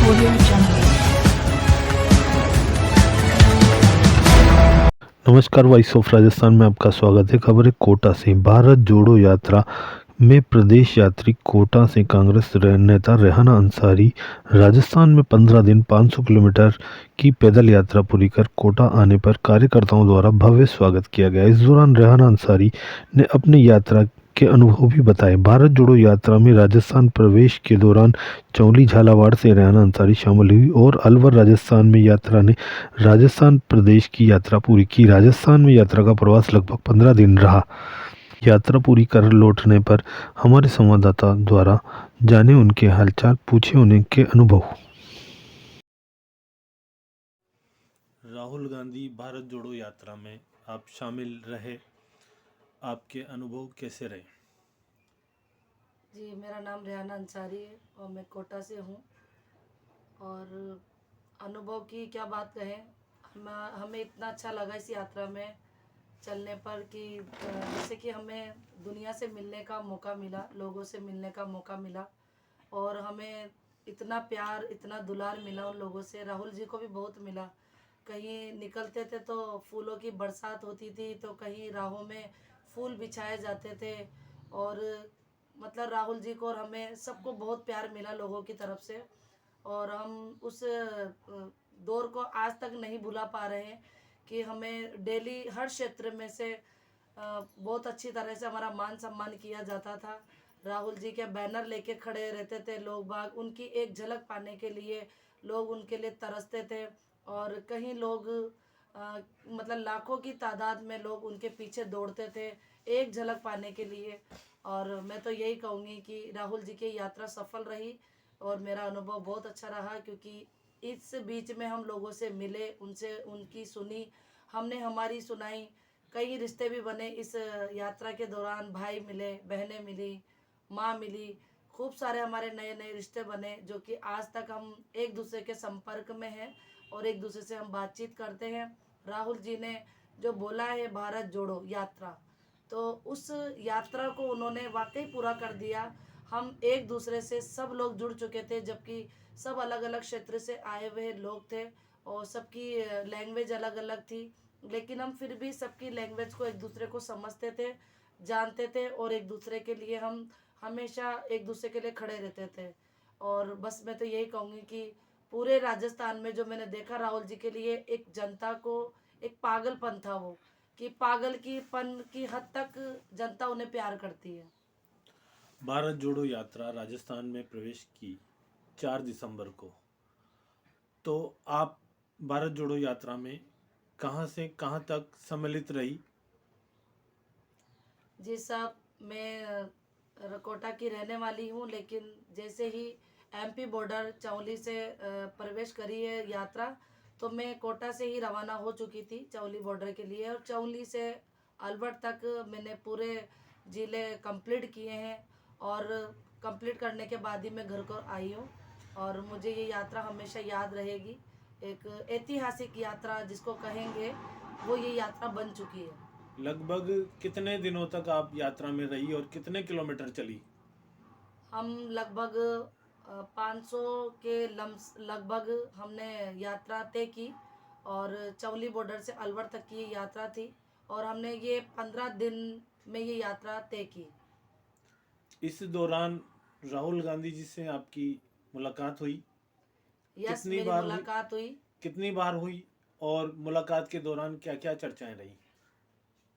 Audio Jungle. नमस्कार, voice of Rajasthan में आपका स्वागत है। खबर है कोटा से। भारत जोड़ो यात्रा में प्रदेश यात्री कोटा से कांग्रेस नेता रेहाना अंसारी राजस्थान में 15 दिन 500 किलोमीटर की पैदल यात्रा पूरी कर कोटा आने पर कार्यकर्ताओं द्वारा भव्य स्वागत किया गया। इस दौरान रेहाना अंसारी ने अपनी यात्रा के अनुभव भी बताए। भारत जोड़ो यात्रा में राजस्थान प्रवेश के दौरान चौली झालावाड़ से रेहाना अंसारी शामिल हुई और अलवर राजस्थान में यात्रा ने राजस्थान प्रदेश की यात्रा पूरी की। राजस्थान में यात्रा का प्रवास लगभग 15 दिन रहा। यात्रा पूरी कर लौटने पर हमारे संवाददाता द्वारा जाने उनके हालचाल, पूछे उनके अनुभव। राहुल गांधी भारत जोड़ो यात्रा में आप शामिल रहे, आपके अनुभव कैसे रहे? जी, मेरा नाम रेहाना अंसारी है और मैं कोटा से हूँ। और अनुभव की क्या बात कहें, हमें इतना अच्छा लगा इस यात्रा में चलने पर कि जैसे कि हमें दुनिया से मिलने का मौका मिला, लोगों से मिलने का मौका मिला और हमें इतना प्यार, इतना दुलार मिला उन लोगों से। राहुल जी को भी बहुत मिला। कहीं निकलते थे तो फूलों की बरसात होती थी, तो कहीं राहों में फूल बिछाए जाते थे और मतलब राहुल जी को और हमें सबको बहुत प्यार मिला लोगों की तरफ से। और हम उस दौर को आज तक नहीं भुला पा रहे हैं कि हमें डेली हर क्षेत्र में से बहुत अच्छी तरह से हमारा मान सम्मान किया जाता था। राहुल जी के बैनर लेके खड़े रहते थे लोग बाग, उनकी एक झलक पाने के लिए लोग उनके लिए तरसते थे। और कहीं लोग मतलब लाखों की तादाद में लोग उनके पीछे दौड़ते थे एक झलक पाने के लिए। और मैं तो यही कहूँगी कि राहुल जी की यात्रा सफल रही और मेरा अनुभव बहुत अच्छा रहा, क्योंकि इस बीच में हम लोगों से मिले, उनसे उनकी सुनी, हमने हमारी सुनाई। कई रिश्ते भी बने इस यात्रा के दौरान। भाई मिले, बहनें मिली, माँ मिली, खूब सारे हमारे नए नए रिश्ते बने जो कि आज तक हम एक दूसरे के संपर्क में हैं और एक दूसरे से हम बातचीत करते हैं। राहुल जी ने जो बोला है भारत जोड़ो यात्रा, तो उस यात्रा को उन्होंने वाकई पूरा कर दिया। हम एक दूसरे से सब लोग जुड़ चुके थे, जबकि सब अलग अलग क्षेत्र से आए हुए लोग थे और सबकी लैंग्वेज अलग अलग थी, लेकिन हम फिर भी सबकी लैंग्वेज को एक दूसरे को समझते थे, जानते थे और एक दूसरे के लिए हम हमेशा एक दूसरे के लिए खड़े रहते थे। और बस मैं तो यही कहूँगी कि पूरे राजस्थान में जो मैंने देखा राहुल जी के लिए एक जनता को एक पागलपन था, वो कि पागल की पन की हद तक जनता उन्हें प्यार करती है। भारत जोड़ो यात्रा राजस्थान में प्रवेश की 4 दिसंबर को, तो आप भारत जोड़ो यात्रा में कहां से कहां तक सम्मिलित रही? जी साहब, मैं कोटा की रहने वाली हूँ, लेकिन जैसे ही एमपी बॉर्डर चौली से प्रवेश करी है यात्रा, तो मैं कोटा से ही रवाना हो चुकी थी चौली बॉर्डर के लिए। और चौली से अलवर तक मैंने पूरे ज़िले कंप्लीट किए हैं और कंप्लीट करने के बाद ही मैं घर को आई हूँ। और मुझे ये यात्रा हमेशा याद रहेगी। एक ऐतिहासिक यात्रा जिसको कहेंगे, वो ये यात्रा बन चुकी है। लगभग कितने दिनों तक आप यात्रा में रही और कितने किलोमीटर चली? हम लगभग 500 के लगभग हमने यात्रा तय की और चौली बॉर्डर से अलवर तक की यात्रा थी और हमने ये 15 दिन में ये यात्रा तय की। इस दौरान राहुल गांधी जी से आपकी मुलाकात हुई? यस, कितनी मेरी बार हुई? मुलाकात हुई। कितनी बार हुई और मुलाकात के दौरान क्या क्या चर्चाएं रही?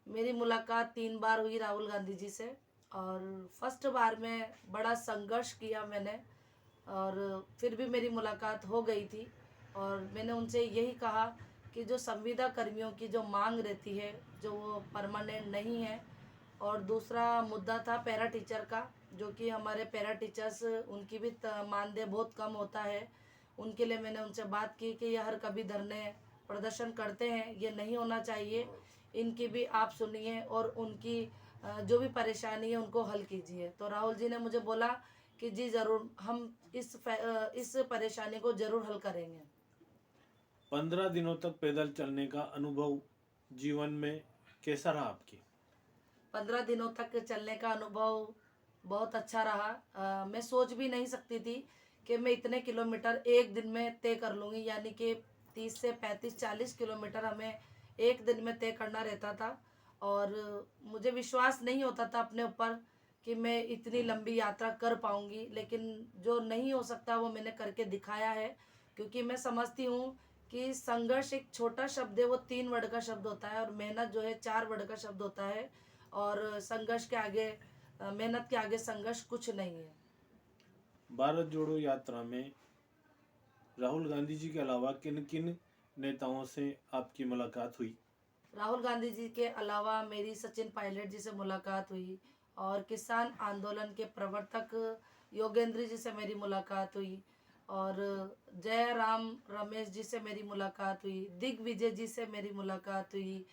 मेरी मुलाकात 3 बार हुई राहुल गांधी जी से। और फर्स्ट बार में बड़ा संघर्ष किया मैंने और फिर भी मेरी मुलाकात हो गई थी। और मैंने उनसे यही कहा कि जो संविदा कर्मियों की जो मांग रहती है, जो वो परमानेंट नहीं है। और दूसरा मुद्दा था पैरा टीचर का, जो कि हमारे पैरा टीचर्स उनकी भी मानदेय बहुत कम होता है। उनके लिए मैंने उनसे बात की कि ये हर कभी धरने प्रदर्शन करते हैं, ये नहीं होना चाहिए, इनकी भी आप सुनिए और उनकी जो भी परेशानी है उनको हल कीजिए। तो राहुल जी ने मुझे बोला कि जी ज़रूर, हम इस परेशानी को ज़रूर हल करेंगे। 15 दिनों तक पैदल चलने का अनुभव जीवन में कैसा रहा आपकी? 15 दिनों तक चलने का अनुभव बहुत अच्छा रहा। मैं सोच भी नहीं सकती थी कि मैं इतने किलोमीटर एक दिन में तय कर लूँगी, यानी कि 30 से 35-40 किलोमीटर हमें एक दिन में तय करना रहता था। और मुझे विश्वास नहीं होता था अपने ऊपर कि मैं इतनी लंबी यात्रा कर पाऊँगी, लेकिन जो नहीं हो सकता वो मैंने करके दिखाया है। क्योंकि मैं समझती हूँ कि संघर्ष एक छोटा शब्द है, वो 3 वर्ड का शब्द होता है, और मेहनत जो है 4 वर्ड का शब्द होता है। और संघर्ष के आगे मेहनत के आगे संघर्ष कुछ नहीं है। भारत जोड़ो यात्रा में राहुल गांधी जी के अलावा किन किन नेताओं से आपकी मुलाकात हुई? राहुल गांधी जी के अलावा मेरी सचिन पायलट जी से मुलाकात हुई, और किसान आंदोलन के प्रवर्तक योगेंद्र जी से मेरी मुलाकात हुई, और जयराम रमेश जी से मेरी मुलाकात हुई, दिग्विजय जी से मेरी मुलाकात हुई।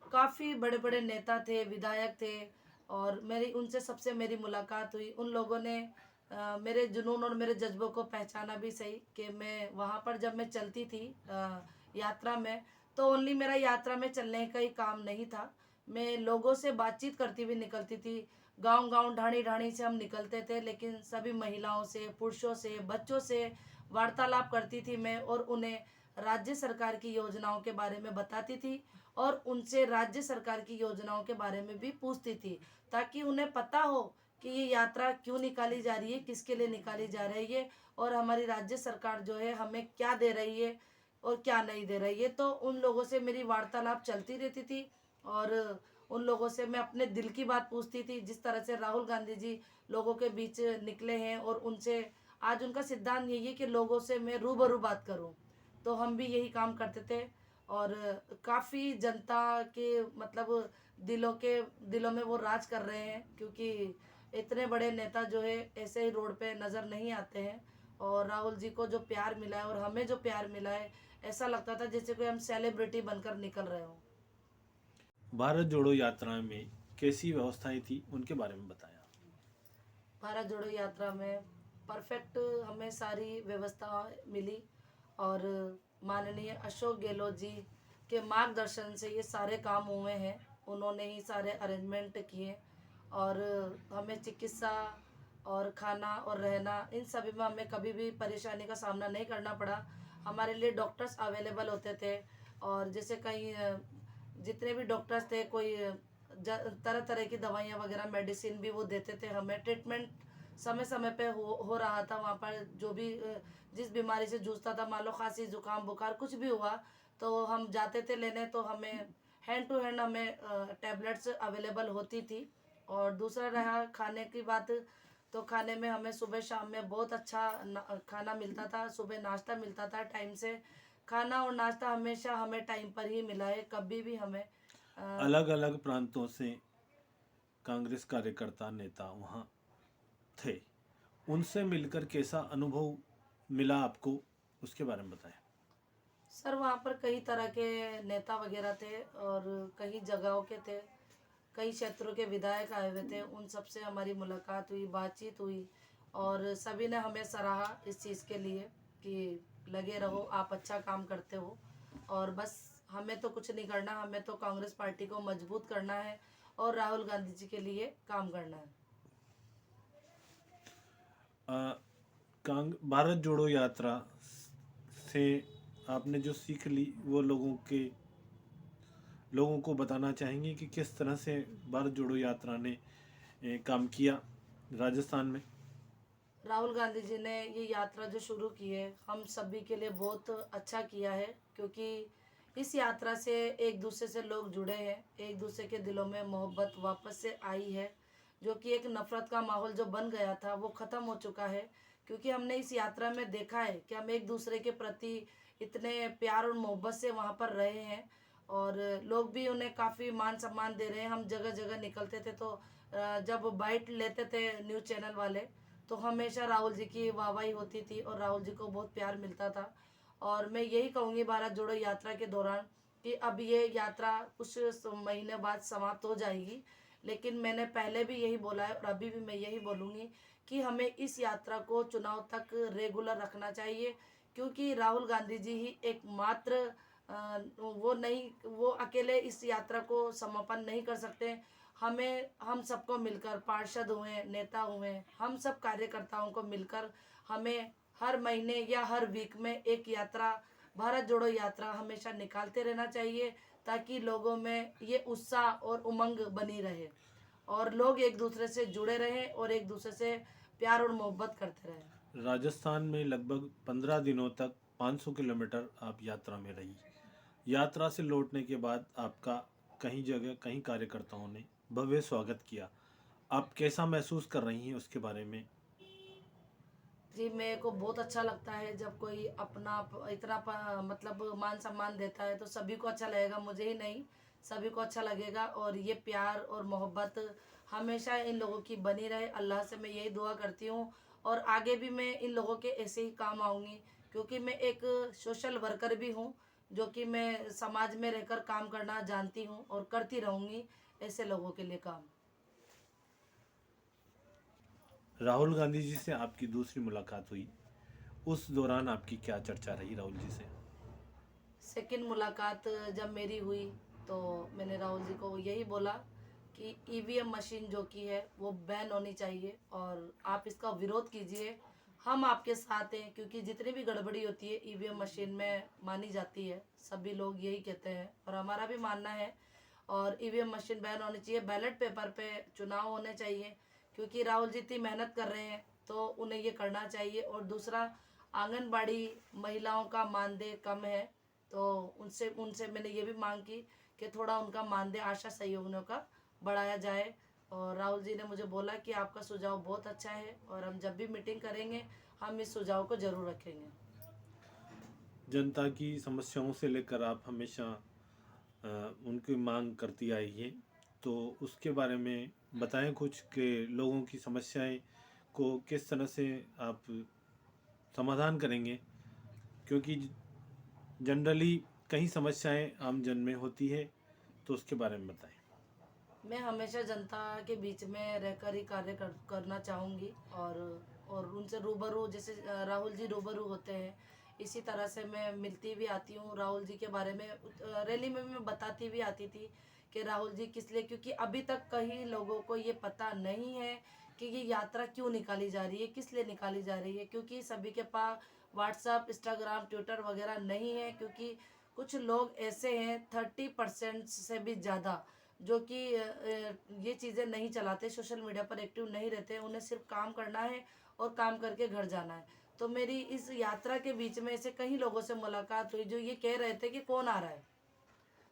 काफ़ी बड़े बड़े नेता थे, विधायक थे, और मेरी उनसे सबसे मेरी मुलाकात हुई। उन लोगों ने मेरे जुनून और मेरे जज्बों को पहचाना भी सही, कि मैं वहाँ पर जब मैं चलती थी यात्रा में, तो ओनली मेरा यात्रा में चलने का ही काम नहीं था, मैं लोगों से बातचीत करती हुई निकलती थी। गांव-गांव, ढाणी-ढाणी से हम निकलते थे, लेकिन सभी महिलाओं से, पुरुषों से, बच्चों से वार्तालाप करती थी मैं, और उन्हें राज्य सरकार की योजनाओं के बारे में बताती थी, और उनसे राज्य सरकार की योजनाओं के बारे में भी पूछती थी, ताकि उन्हें पता हो कि ये यात्रा क्यों निकाली जा रही है, किसके लिए निकाली जा रही है, और हमारी राज्य सरकार जो है हमें क्या दे रही है और क्या नहीं दे रही है। तो उन लोगों से मेरी वार्तालाप चलती रहती थी, और उन लोगों से मैं अपने दिल की बात पूछती थी। जिस तरह से राहुल गांधी जी लोगों के बीच निकले हैं, और उनसे आज उनका सिद्धांत यही है कि लोगों से मैं रूबरू बात करूं, तो हम भी यही काम करते थे। और काफ़ी जनता के मतलब दिलों में वो राज कर रहे हैं, क्योंकि इतने बड़े नेता जो है ऐसे ही रोड पे नज़र नहीं आते हैं। और राहुल जी को जो प्यार मिला है और हमें जो प्यार मिला है, ऐसा लगता था जैसे कोई हम सेलिब्रिटी बनकर निकल रहे हों। भारत जोड़ो यात्रा में कैसी व्यवस्थाएं थी, उनके बारे में बताया। भारत जोड़ो यात्रा में परफेक्ट हमें सारी व्यवस्था मिली, और माननीय अशोक गहलोत जी के मार्गदर्शन से ये सारे काम हुए हैं। उन्होंने ही सारे अरेंजमेंट किए, और हमें चिकित्सा और खाना और रहना, इन सभी में हमें कभी भी परेशानी का सामना नहीं करना पड़ा। हमारे लिए डॉक्टर्स अवेलेबल होते थे, और जैसे कहीं जितने भी डॉक्टर्स थे, कोई तरह तरह की दवाइयाँ वगैरह मेडिसिन भी वो देते थे हमें। ट्रीटमेंट समय समय पे हो रहा था वहाँ पर। जो भी जिस बीमारी से जूझता था, मान लो खांसी जुकाम बुखार कुछ भी हुआ, तो हम जाते थे लेने, तो हमें हैंड टू हैंड हमें टैबलेट्स अवेलेबल होती थी। और दूसरा रहा खाने की बात, तो खाने में हमें सुबह शाम में बहुत अच्छा खाना मिलता था। सुबह नाश्ता मिलता था टाइम से। खाना और नाश्ता हमेशा हमें टाइम पर ही मिला है, कभी भी हमें अलग अलग प्रांतों से कांग्रेस कार्यकर्ता नेता वहाँ थे, उनसे मिलकर कैसा अनुभव मिला आपको, उसके बारे में बताएं। सर वहाँ पर कई तरह के नेता वगैरह थे, और कई जगहों के थे, कई क्षेत्रों के विधायक आए हुए थे। उन सब से हमारी मुलाकात हुई, बातचीत हुई, और सभी ने हमें सराहा इस चीज़ के लिए कि लगे रहो, आप अच्छा काम करते हो, और बस हमें तो कुछ नहीं करना, हमें तो कांग्रेस पार्टी को मजबूत करना है और राहुल गांधी जी के लिए काम करना है। भारत जोड़ो यात्रा से आपने जो सीख ली वो लोगों को बताना चाहेंगे कि किस तरह से भारत जोड़ो यात्रा ने काम किया राजस्थान में? राहुल गांधी जी ने ये यात्रा जो शुरू की है, हम सभी के लिए बहुत अच्छा किया है, क्योंकि इस यात्रा से एक दूसरे से लोग जुड़े हैं, एक दूसरे के दिलों में मोहब्बत वापस से आई है। जो कि एक नफ़रत का माहौल जो बन गया था वो ख़त्म हो चुका है, क्योंकि हमने इस यात्रा में देखा है कि हम एक दूसरे के प्रति इतने प्यार और मोहब्बत से वहाँ पर रहे हैं, और लोग भी उन्हें काफ़ी मान सम्मान दे रहे हैं। हम जगह जगह निकलते थे, तो जब बाइट लेते थे न्यूज़ चैनल वाले, तो हमेशा राहुल जी की वाहवाही होती थी, और राहुल जी को बहुत प्यार मिलता था। और मैं यही कहूँगी भारत जोड़ो यात्रा के दौरान कि अब ये यात्रा कुछ महीने बाद समाप्त हो जाएगी, लेकिन मैंने पहले भी यही बोला है और अभी भी मैं यही बोलूँगी कि हमें इस यात्रा को चुनाव तक रेगुलर रखना चाहिए, क्योंकि राहुल गांधी जी ही एकमात्र वो नहीं, वो अकेले इस यात्रा को समापन नहीं कर सकते। हम सबको मिलकर, पार्षद हुए, नेता हुए, हम सब कार्यकर्ताओं को मिलकर हमें हर महीने या हर वीक में एक यात्रा, भारत जोड़ो यात्रा हमेशा निकालते रहना चाहिए, ताकि लोगों में ये उत्साह और उमंग बनी रहे और लोग एक दूसरे से जुड़े रहें और एक दूसरे से प्यार और मोहब्बत करते रहें। राजस्थान में लगभग 15 दिनों तक 500 किलोमीटर आप यात्रा में रही। यात्रा से लौटने के बाद आपका कहीं जगह कहीं कार्यकर्ताओं ने भव्य स्वागत किया। आप कैसा महसूस कर रही हैं उसके बारे में? जी, मेरे को बहुत अच्छा लगता है जब कोई अपना इतना मतलब मान सम्मान देता है, तो सभी को अच्छा लगेगा, मुझे ही नहीं, सभी को अच्छा लगेगा। और ये प्यार और मोहब्बत हमेशा इन लोगों की बनी रहे, अल्लाह से मैं यही दुआ करती हूँ। और आगे भी मैं इन लोगों के ऐसे ही काम आऊँगी, क्योंकि मैं एक सोशल वर्कर भी हूँ, जो कि मैं समाज में रहकर काम करना जानती हूँ और करती रहूँगी ऐसे लोगों के लिए काम। राहुल गांधी जी से आपकी दूसरी मुलाकात हुई, उस दौरान आपकी क्या चर्चा रही राहुल जी से? सेकंड मुलाकात जब मेरी हुई, तो मैंने राहुल जी को यही बोला कि ईवीएम मशीन जो की है वो बैन होनी चाहिए और आप इसका विरोध कीजिए, हम आपके साथ हैं, क्योंकि जितनी भी गड़बड़ी होती है ईवीएम मशीन में मानी जाती है, सभी लोग यही कहते हैं और हमारा भी मानना है। और ईवीएम मशीन बैन होनी चाहिए, बैलेट पेपर पे चुनाव होने चाहिए, क्योंकि राहुल जी इतनी मेहनत कर रहे हैं तो उन्हें ये करना चाहिए। और दूसरा, आंगनबाड़ी महिलाओं का मानदेय कम है, तो उनसे उनसे मैंने ये भी मांग की कि थोड़ा उनका मानदेय आशा सहयोगियों का बढ़ाया जाए। और राहुल जी ने मुझे बोला कि आपका सुझाव बहुत अच्छा है और हम जब भी मीटिंग करेंगे हम इस सुझाव को ज़रूर रखेंगे। जनता की समस्याओं से लेकर आप हमेशा उनकी मांग करती आई हैं, तो उसके बारे में बताएं कुछ कि लोगों की समस्याएं को किस तरह से आप समाधान करेंगे, क्योंकि जनरली कई समस्याएं आम जन में होती है, तो उसके बारे में बताएं। मैं हमेशा जनता के बीच में रहकर ही करना चाहूँगी और उनसे रूबरू, जैसे राहुल जी रूबरू होते हैं, इसी तरह से मैं मिलती भी आती हूँ राहुल जी के बारे में। रैली में मैं बताती भी आती थी कि राहुल जी किस लिए, क्योंकि अभी तक कई लोगों को ये पता नहीं है कि ये यात्रा क्यों निकाली जा रही है, किस लिए निकाली जा रही है, क्योंकि सभी के पास व्हाट्सअप, इंस्टाग्राम, ट्विटर वगैरह नहीं है। क्योंकि कुछ लोग ऐसे हैं 30% से भी ज़्यादा, जो कि ये चीज़ें नहीं चलाते, सोशल मीडिया पर एक्टिव नहीं रहते, उन्हें सिर्फ काम करना है और काम करके घर जाना है। तो मेरी इस यात्रा के बीच में ऐसे कई लोगों से मुलाकात हुई जो ये कह रहे थे कि कौन आ रहा है।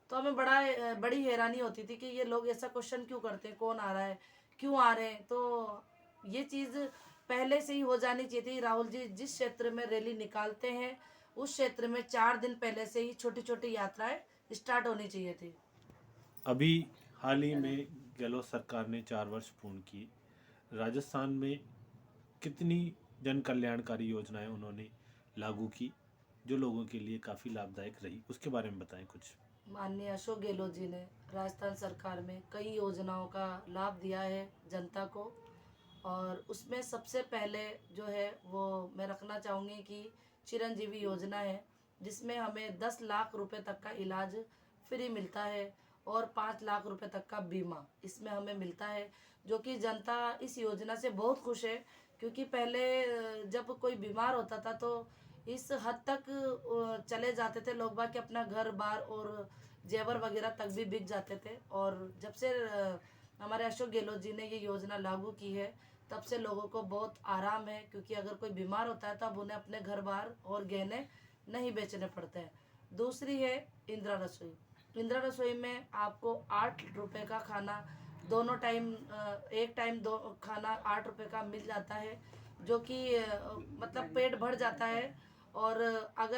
तो हमें बड़ी हैरानी होती थी कि ये लोग ऐसा क्वेश्चन क्यों करते हैं, कौन आ रहा है, क्यों आ रहे हैं। तो ये चीज़ पहले से ही हो जानी चाहिए थी। राहुल जी जिस क्षेत्र में रैली निकालते हैं उस क्षेत्र में 4 दिन पहले से ही छोटी छोटी यात्राएं स्टार्ट होनी चाहिए थी। अभी हाल ही में गहलोत सरकार ने 4 वर्ष पूर्ण किए। राजस्थान में कितनी जन कल्याणकारी योजनाएं उन्होंने लागू की जो लोगों के लिए काफ़ी लाभदायक रही, उसके बारे में बताएं कुछ। माननीय अशोक गहलोत जी ने राजस्थान सरकार में कई योजनाओं का लाभ दिया है जनता को। और उसमें सबसे पहले जो है वो मैं रखना चाहूँगी कि चिरंजीवी योजना है, जिसमें हमें 10 लाख रुपए तक का इलाज फ्री मिलता है और 5 लाख रुपए तक का बीमा इसमें हमें मिलता है, जो कि जनता इस योजना से बहुत खुश है। क्योंकि पहले जब कोई बीमार होता था तो इस हद तक चले जाते थे लोग बाग कि अपना घर बार और जेवर वगैरह तक भी बिक जाते थे। और जब से हमारे अशोक गहलोत जी ने ये योजना लागू की है, तब से लोगों को बहुत आराम है, क्योंकि अगर कोई बीमार होता है तो अब उन्हें अपने घर बार और गहने नहीं बेचने पड़ते हैं। दूसरी है इंदिरा रसोई। इंदिरा रसोई में आपको 8 रुपए का खाना दोनों टाइम, एक टाइम दो खाना 8 रुपए का मिल जाता है, जो कि मतलब पेट भर जाता है। और अगर